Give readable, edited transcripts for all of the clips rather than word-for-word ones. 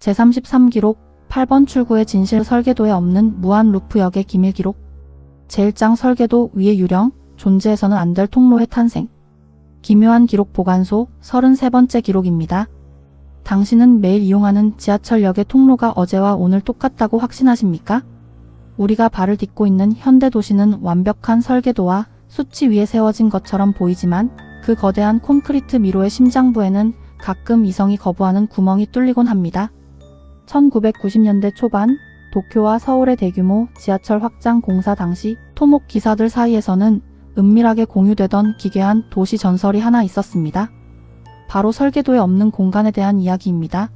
제33기록 8번 출구의 진실 설계도에 없는 무한 루프역의 기밀 기록 제1장 설계도 위의 유령 존재해서는 안 될 통로의 탄생 기묘한 기록 보관소 33번째 기록입니다. 당신은 매일 이용하는 지하철역의 통로가 어제와 오늘 똑같다고 확신하십니까? 우리가 발을 딛고 있는 현대 도시는 완벽한 설계도와 수치 위에 세워진 것처럼 보이지만 그 거대한 콘크리트 미로의 심장부에는 가끔 이성이 거부하는 구멍이 뚫리곤 합니다. 1990년대 초반 도쿄와 서울의 대규모 지하철 확장 공사 당시 토목 기사들 사이에서는 은밀하게 공유되던 기괴한 도시 전설이 하나 있었습니다. 바로 설계도에 없는 공간에 대한 이야기입니다.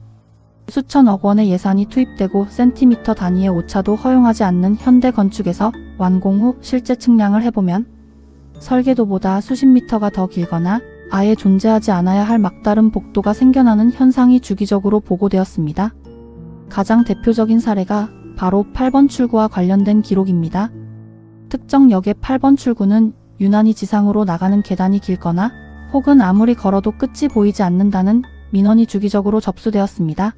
수천억 원의 예산이 투입되고 센티미터 단위의 오차도 허용하지 않는 현대 건축에서 완공 후 실제 측량을 해보면 설계도보다 수십 미터가 더 길거나 아예 존재하지 않아야 할 막다른 복도가 생겨나는 현상이 주기적으로 보고되었습니다. 가장 대표적인 사례가 바로 8번 출구와 관련된 기록입니다. 특정 역의 8번 출구는 유난히 지상으로 나가는 계단이 길거나 혹은 아무리 걸어도 끝이 보이지 않는다는 민원이 주기적으로 접수되었습니다.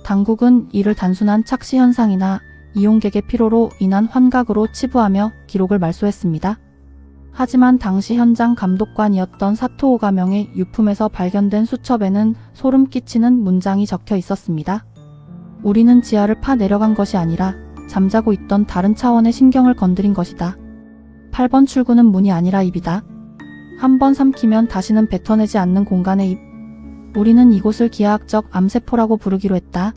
당국은 이를 단순한 착시 현상이나 이용객의 피로로 인한 환각으로 치부하며 기록을 말소했습니다. 하지만 당시 현장 감독관이었던 사토 오가명의 유품에서 발견된 수첩에는 소름 끼치는 문장이 적혀 있었습니다. 우리는 지하를 파 내려간 것이 아니라 잠자고 있던 다른 차원의 신경을 건드린 것이다. 8번 출구는 문이 아니라 입이다. 한번 삼키면 다시는 뱉어내지 않는 공간의 입. 우리는 이곳을 기하학적 암세포라고 부르기로 했다.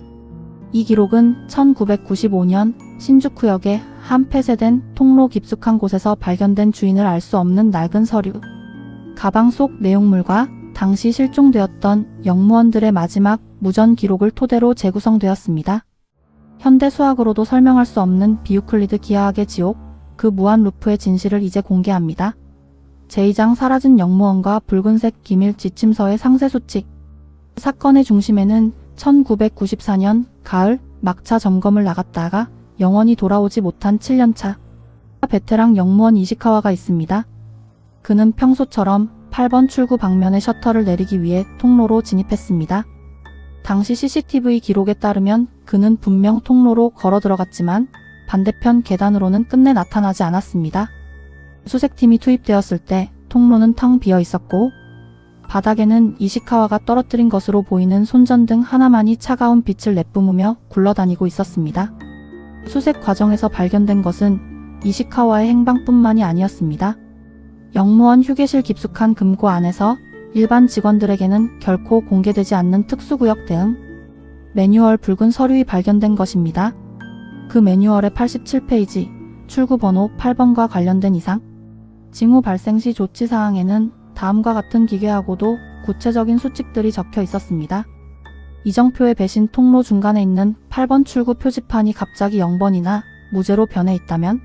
이 기록은 1995년 신주쿠역의 한 폐쇄된 통로 깊숙한 곳에서 발견된 주인을 알 수 없는 낡은 서류, 가방 속 내용물과 당시 실종되었던 영무원들의 마지막 무전 기록을 토대로 재구성되었습니다. 현대 수학으로도 설명할 수 없는 비유클리드 기하학의 지옥, 그 무한 루프의 진실을 이제 공개합니다. 제2장 사라진 영무원과 붉은색 기밀 지침서의 상세 수칙. 사건의 중심에는 1994년 가을 막차 점검을 나갔다가 영원히 돌아오지 못한 7년차 베테랑 영무원 이시카와가 있습니다. 그는 평소처럼 8번 출구 방면의 셔터를 내리기 위해 통로로 진입했습니다. 당시 CCTV 기록에 따르면 그는 분명 통로로 걸어 들어갔지만 반대편 계단으로는 끝내 나타나지 않았습니다. 수색팀이 투입되었을 때 통로는 텅 비어 있었고 바닥에는 이시카와가 떨어뜨린 것으로 보이는 손전등 하나만이 차가운 빛을 내뿜으며 굴러다니고 있었습니다. 수색 과정에서 발견된 것은 이시카와의 행방뿐만이 아니었습니다. 영무원 휴게실 깊숙한 금고 안에서 일반 직원들에게는 결코 공개되지 않는 특수구역 대응 매뉴얼 붉은 서류이 발견된 것입니다. 그 매뉴얼의 87페이지 출구 번호 8번과 관련된 이상 징후 발생 시 조치사항에는 다음과 같은 기괴하고도 구체적인 수칙들이 적혀 있었습니다. 이정표의 배신 통로 중간에 있는 8번 출구 표지판이 갑자기 0번이나 무제로 변해 있다면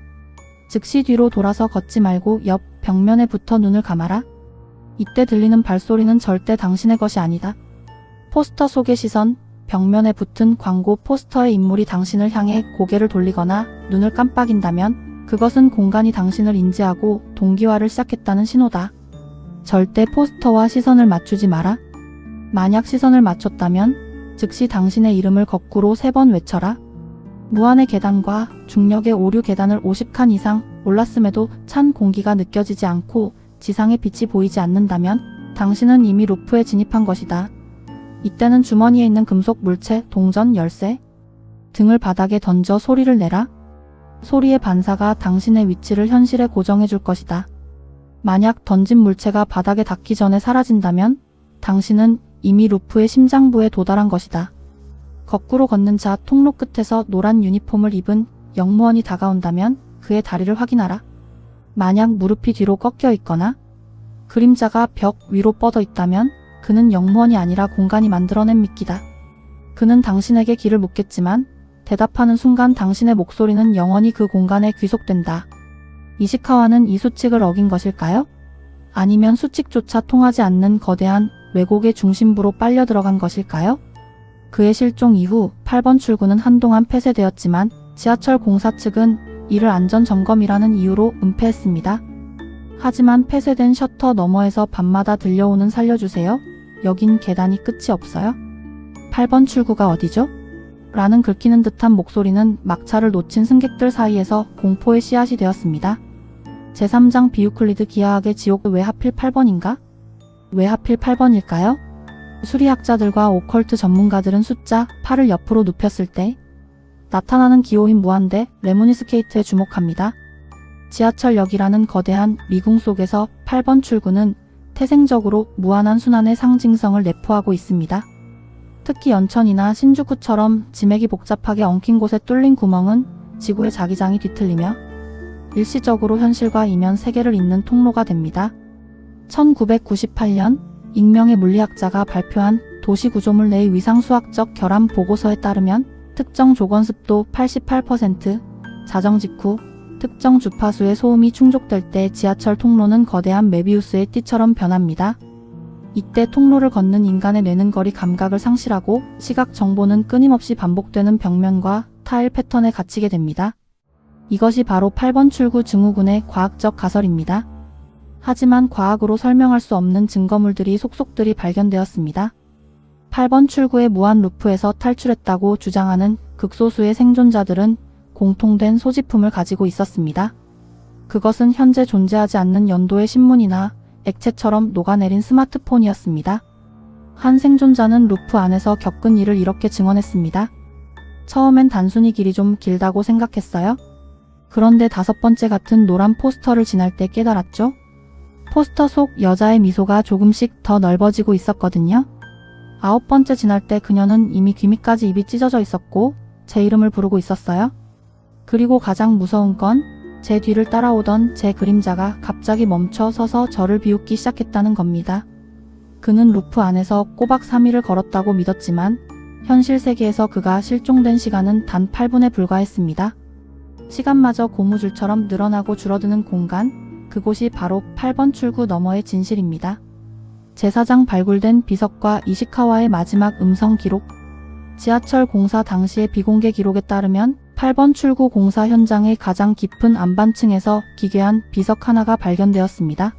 즉시 뒤로 돌아서 걷지 말고 옆 벽면에 붙어 눈을 감아라. 이때 들리는 발소리는 절대 당신의 것이 아니다. 포스터 속의 시선, 벽면에 붙은 광고 포스터의 인물이 당신을 향해 고개를 돌리거나 눈을 깜빡인다면 그것은 공간이 당신을 인지하고 동기화를 시작했다는 신호다. 절대 포스터와 시선을 맞추지 마라. 만약 시선을 맞췄다면 즉시 당신의 이름을 거꾸로 3번 외쳐라. 무한의 계단과 중력의 오류 계단을 50칸 이상 올랐음에도 찬 공기가 느껴지지 않고 지상의 빛이 보이지 않는다면 당신은 이미 루프에 진입한 것이다. 이때는 주머니에 있는 금속 물체, 동전, 열쇠 등을 바닥에 던져 소리를 내라. 소리의 반사가 당신의 위치를 현실에 고정해 줄 것이다. 만약 던진 물체가 바닥에 닿기 전에 사라진다면 당신은 이미 루프의 심장부에 도달한 것이다. 거꾸로 걷는 자 통로 끝에서 노란 유니폼을 입은 영무원이 다가온다면 그의 다리를 확인하라. 만약 무릎이 뒤로 꺾여 있거나 그림자가 벽 위로 뻗어 있다면 그는 영무원이 아니라 공간이 만들어낸 미끼다. 그는 당신에게 길을 묻겠지만 대답하는 순간 당신의 목소리는 영원히 그 공간에 귀속된다. 이시카와는 이 수칙을 어긴 것일까요? 아니면 수칙조차 통하지 않는 거대한 왜곡의 중심부로 빨려 들어간 것일까요? 그의 실종 이후 8번 출구는 한동안 폐쇄되었지만 지하철 공사 측은 이를 안전점검이라는 이유로 은폐했습니다. 하지만 폐쇄된 셔터 너머에서 밤마다 들려오는 살려주세요. 여긴 계단이 끝이 없어요. 8번 출구가 어디죠? 라는 긁히는 듯한 목소리는 막차를 놓친 승객들 사이에서 공포의 씨앗이 되었습니다. 제3장 비유클리드 기하학의 지옥 왜 하필 8번인가? 왜 하필 8번일까요? 수리학자들과 오컬트 전문가들은 숫자 8을 옆으로 눕혔을 때 나타나는 기호인 무한대 레무니스케이트에 주목합니다. 지하철역이라는 거대한 미궁 속에서 8번 출구는 태생적으로 무한한 순환의 상징성을 내포하고 있습니다. 특히 연천이나 신주쿠처럼 지맥이 복잡하게 엉킨 곳에 뚫린 구멍은 지구의 자기장이 뒤틀리며 일시적으로 현실과 이면 세계를 잇는 통로가 됩니다. 1998년 익명의 물리학자가 발표한 도시구조물 내의 위상수학적 결함 보고서에 따르면 특정 조건습도 88%, 자정 직후 특정 주파수의 소음이 충족될 때 지하철 통로는 거대한 메비우스의 띠처럼 변합니다. 이때 통로를 걷는 인간의 뇌는 거리 감각을 상실하고 시각 정보는 끊임없이 반복되는 벽면과 타일 패턴에 갇히게 됩니다. 이것이 바로 8번 출구 증후군의 과학적 가설입니다. 하지만 과학으로 설명할 수 없는 증거물들이 속속들이 발견되었습니다. 8번 출구의 무한 루프에서 탈출했다고 주장하는 극소수의 생존자들은 공통된 소지품을 가지고 있었습니다. 그것은 현재 존재하지 않는 연도의 신문이나 액체처럼 녹아내린 스마트폰이었습니다. 한 생존자는 루프 안에서 겪은 일을 이렇게 증언했습니다. 처음엔 단순히 길이 좀 길다고 생각했어요. 그런데 5번째 같은 노란 포스터를 지날 때 깨달았죠. 포스터 속 여자의 미소가 조금씩 더 넓어지고 있었거든요. 9번째 지날 때 그녀는 이미 귀 밑까지 입이 찢어져 있었고 제 이름을 부르고 있었어요. 그리고 가장 무서운 건 제 뒤를 따라오던 제 그림자가 갑자기 멈춰 서서 저를 비웃기 시작했다는 겁니다. 그는 루프 안에서 꼬박 3일을 걸었다고 믿었지만 현실 세계에서 그가 실종된 시간은 단 8분에 불과했습니다. 시간마저 고무줄처럼 늘어나고 줄어드는 공간, 그곳이 바로 8번 출구 너머의 진실입니다. 제4장 발굴된 비석과 이시카와의 마지막 음성 기록. 지하철 공사 당시의 비공개 기록에 따르면 8번 출구 공사 현장의 가장 깊은 안반층에서 기괴한 비석 하나가 발견되었습니다.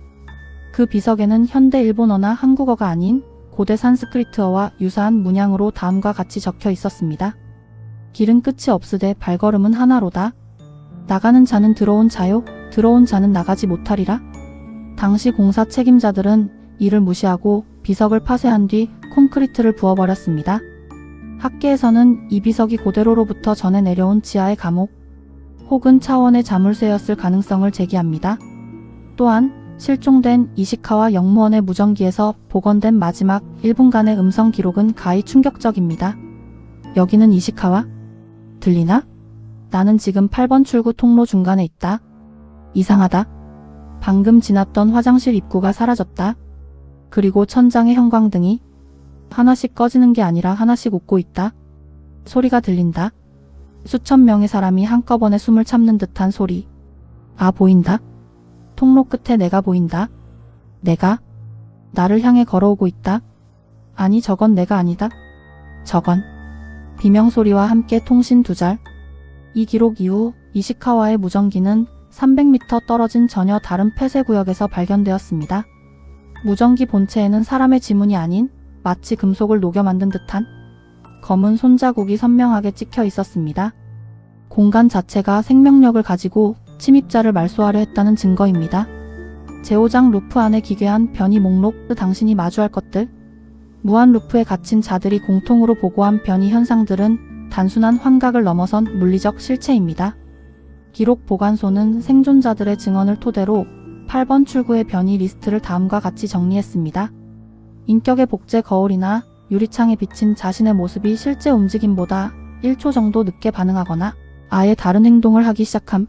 그 비석에는 현대 일본어나 한국어가 아닌 고대 산스크리트어와 유사한 문양으로 다음과 같이 적혀 있었습니다. 길은 끝이 없으되 발걸음은 하나로다. 나가는 자는 들어온 자요, 들어온 자는 나가지 못하리라. 당시 공사 책임자들은 이를 무시하고 비석을 파쇄한 뒤 콘크리트를 부어버렸습니다. 학계에서는 이 비석이 고대로로부터 전해 내려온 지하의 감옥 혹은 차원의 자물쇠였을 가능성을 제기합니다. 또한 실종된 이시카와 영무원의 무전기에서 복원된 마지막 1분간의 음성 기록은 가히 충격적입니다. 여기는 이시카와? 들리나? 나는 지금 8번 출구 통로 중간에 있다. 이상하다. 방금 지났던 화장실 입구가 사라졌다. 그리고 천장의 형광등이 하나씩 꺼지는 게 아니라 하나씩 웃고 있다. 소리가 들린다. 수천 명의 사람이 한꺼번에 숨을 참는 듯한 소리. 아, 보인다. 통로 끝에 내가 보인다. 내가? 나를 향해 걸어오고 있다. 아니, 저건 내가 아니다. 저건. 비명소리와 함께 통신 2절. 이 기록 이후 이시카와의 무전기는 300m 떨어진 전혀 다른 폐쇄구역에서 발견되었습니다. 무전기 본체에는 사람의 지문이 아닌 마치 금속을 녹여 만든 듯한 검은 손자국이 선명하게 찍혀 있었습니다. 공간 자체가 생명력을 가지고 침입자를 말소하려 했다는 증거입니다. 제5장 루프 안의 기괴한 변이 목록, 당신이 마주할 것들. 무한 루프에 갇힌 자들이 공통으로 보고한 변이 현상들은 단순한 환각을 넘어선 물리적 실체입니다. 기록 보관소는 생존자들의 증언을 토대로 8번 출구의 변이 리스트를 다음과 같이 정리했습니다. 인격의 복제 거울이나 유리창에 비친 자신의 모습이 실제 움직임보다 1초 정도 늦게 반응하거나 아예 다른 행동을 하기 시작함.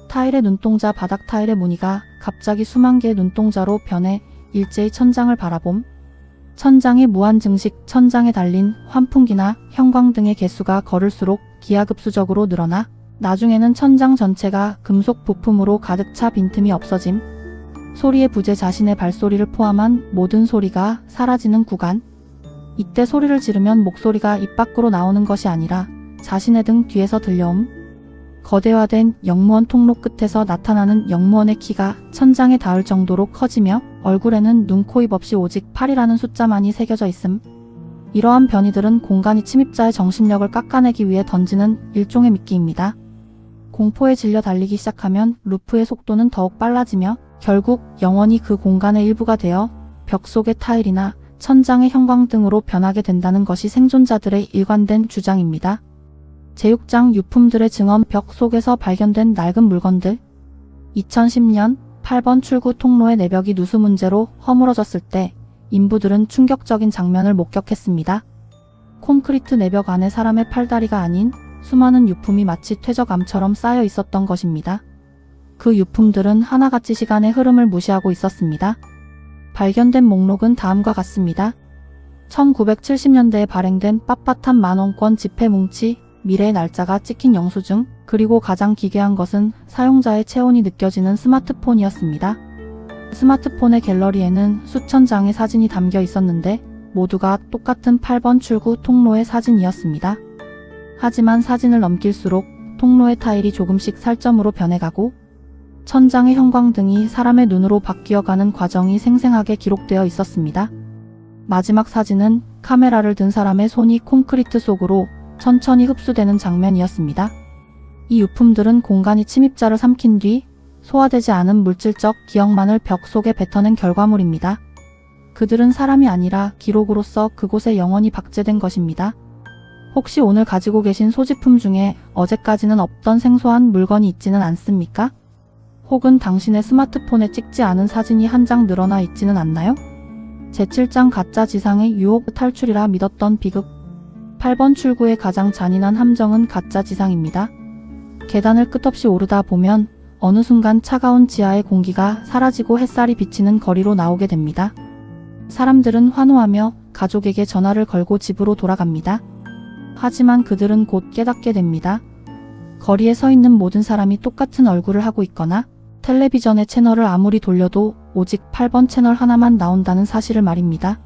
타일의 눈동자, 바닥 타일의 무늬가 갑자기 수만 개의 눈동자로 변해 일제히 천장을 바라봄. 천장의 무한 증식, 천장에 달린 환풍기나 형광등의 개수가 걸을수록 기하급수적으로 늘어나 나중에는 천장 전체가 금속 부품으로 가득 차 빈틈이 없어짐. 소리의 부재, 자신의 발소리를 포함한 모든 소리가 사라지는 구간. 이때 소리를 지르면 목소리가 입 밖으로 나오는 것이 아니라 자신의 등 뒤에서 들려옴. 거대화된 영무원 통로 끝에서 나타나는 영무원의 키가 천장에 닿을 정도로 커지며 얼굴에는 눈, 코, 입 없이 오직 8이라는 숫자만이 새겨져 있음. 이러한 변이들은 공간이 침입자의 정신력을 깎아내기 위해 던지는 일종의 미끼입니다. 공포에 질려 달리기 시작하면 루프의 속도는 더욱 빨라지며 결국 영원히 그 공간의 일부가 되어 벽 속의 타일이나 천장의 형광등으로 변하게 된다는 것이 생존자들의 일관된 주장입니다. 제6장 유품들의 증언. 벽 속에서 발견된 낡은 물건들. 2010년 8번 출구 통로의 내벽이 누수 문제로 허물어졌을 때 인부들은 충격적인 장면을 목격했습니다. 콘크리트 내벽 안에 사람의 팔다리가 아닌 수많은 유품이 마치 퇴적암처럼 쌓여 있었던 것입니다. 그 유품들은 하나같이 시간의 흐름을 무시하고 있었습니다. 발견된 목록은 다음과 같습니다. 1970년대에 발행된 빳빳한 만원권 지폐 뭉치, 미래의 날짜가 찍힌 영수증, 그리고 가장 기괴한 것은 사용자의 체온이 느껴지는 스마트폰이었습니다. 스마트폰의 갤러리에는 수천 장의 사진이 담겨 있었는데 모두가 똑같은 8번 출구 통로의 사진이었습니다. 하지만 사진을 넘길수록 통로의 타일이 조금씩 살점으로 변해가고 천장의 형광등이 사람의 눈으로 바뀌어가는 과정이 생생하게 기록되어 있었습니다. 마지막 사진은 카메라를 든 사람의 손이 콘크리트 속으로 천천히 흡수되는 장면이었습니다. 이 유품들은 공간이 침입자를 삼킨 뒤 소화되지 않은 물질적 기억만을 벽 속에 뱉어낸 결과물입니다. 그들은 사람이 아니라 기록으로서 그곳에 영원히 박제된 것입니다. 혹시 오늘 가지고 계신 소지품 중에 어제까지는 없던 생소한 물건이 있지는 않습니까? 혹은 당신의 스마트폰에 찍지 않은 사진이 한 장 늘어나 있지는 않나요? 제7장 가짜 지상의 유혹. 탈출이라 믿었던 비극. 8번 출구의 가장 잔인한 함정은 가짜 지상입니다. 계단을 끝없이 오르다 보면 어느 순간 차가운 지하의 공기가 사라지고 햇살이 비치는 거리로 나오게 됩니다. 사람들은 환호하며 가족에게 전화를 걸고 집으로 돌아갑니다. 하지만 그들은 곧 깨닫게 됩니다. 거리에 서 있는 모든 사람이 똑같은 얼굴을 하고 있거나 텔레비전의 채널을 아무리 돌려도 오직 8번 채널 하나만 나온다는 사실을 말입니다.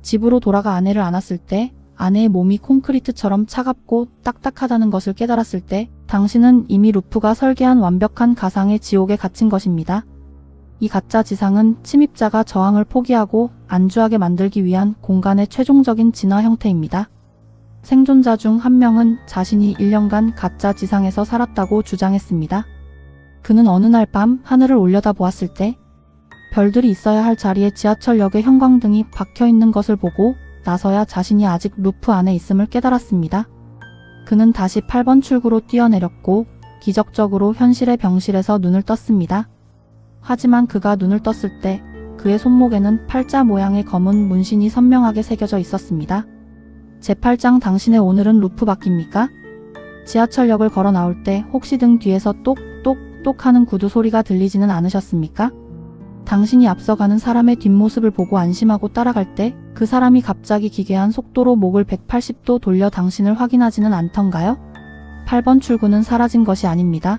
집으로 돌아가 아내를 안았을 때 아내의 몸이 콘크리트처럼 차갑고 딱딱하다는 것을 깨달았을 때 당신은 이미 루프가 설계한 완벽한 가상의 지옥에 갇힌 것입니다. 이 가짜 지상은 침입자가 저항을 포기하고 안주하게 만들기 위한 공간의 최종적인 진화 형태입니다. 생존자 중 한 명은 자신이 1년간 가짜 지상에서 살았다고 주장했습니다. 그는 어느 날 밤 하늘을 올려다보았을 때 별들이 있어야 할 자리에 지하철역의 형광등이 박혀있는 것을 보고 나서야 자신이 아직 루프 안에 있음을 깨달았습니다. 그는 다시 8번 출구로 뛰어내렸고 기적적으로 현실의 병실에서 눈을 떴습니다. 하지만 그가 눈을 떴을 때 그의 손목에는 팔자 모양의 검은 문신이 선명하게 새겨져 있었습니다. 제8장 당신의 오늘은 루프 밖입니까? 지하철역을 걸어 나올 때 혹시 등 뒤에서 똑똑똑 하는 구두 소리가 들리지는 않으셨습니까? 당신이 앞서가는 사람의 뒷모습을 보고 안심하고 따라갈 때 그 사람이 갑자기 기괴한 속도로 목을 180도 돌려 당신을 확인하지는 않던가요? 8번 출구는 사라진 것이 아닙니다.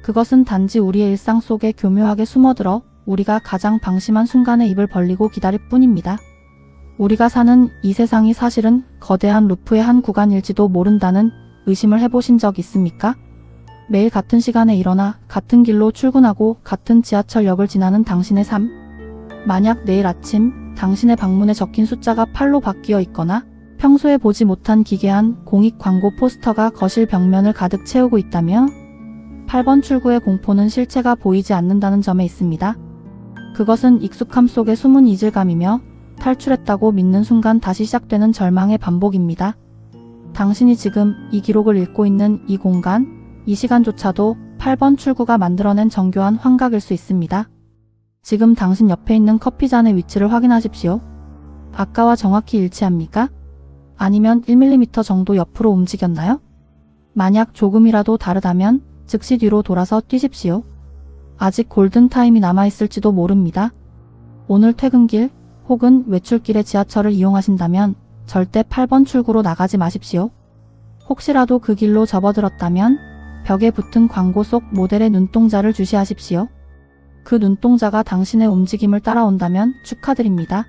그것은 단지 우리의 일상 속에 교묘하게 숨어들어 우리가 가장 방심한 순간에 입을 벌리고 기다릴 뿐입니다. 우리가 사는 이 세상이 사실은 거대한 루프의 한 구간일지도 모른다는 의심을 해보신 적 있습니까? 매일 같은 시간에 일어나 같은 길로 출근하고 같은 지하철역을 지나는 당신의 삶. 만약 내일 아침 당신의 방문에 적힌 숫자가 8로 바뀌어 있거나 평소에 보지 못한 기괴한 공익 광고 포스터가 거실 벽면을 가득 채우고 있다면 8번 출구의 공포는 실체가 보이지 않는다는 점에 있습니다. 그것은 익숙함 속의 숨은 이질감이며 탈출했다고 믿는 순간 다시 시작되는 절망의 반복입니다. 당신이 지금 이 기록을 읽고 있는 이 공간, 이 시간조차도 8번 출구가 만들어낸 정교한 환각일 수 있습니다. 지금 당신 옆에 있는 커피잔의 위치를 확인하십시오. 아까와 정확히 일치합니까? 아니면 1mm 정도 옆으로 움직였나요? 만약 조금이라도 다르다면 즉시 뒤로 돌아서 뛰십시오. 아직 골든타임이 남아있을지도 모릅니다. 오늘 퇴근길 혹은 외출길에 지하철을 이용하신다면 절대 8번 출구로 나가지 마십시오. 혹시라도 그 길로 접어들었다면 벽에 붙은 광고 속 모델의 눈동자를 주시하십시오. 그 눈동자가 당신의 움직임을 따라온다면 축하드립니다.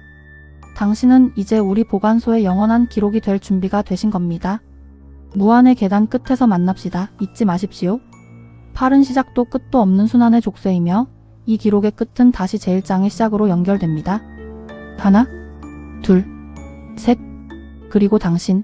당신은 이제 우리 보관소의 영원한 기록이 될 준비가 되신 겁니다. 무한의 계단 끝에서 만납시다. 잊지 마십시오. 팔은 시작도 끝도 없는 순환의 족쇄이며 이 기록의 끝은 다시 제1장의 시작으로 연결됩니다. 하나, 둘, 셋, 그리고 당신,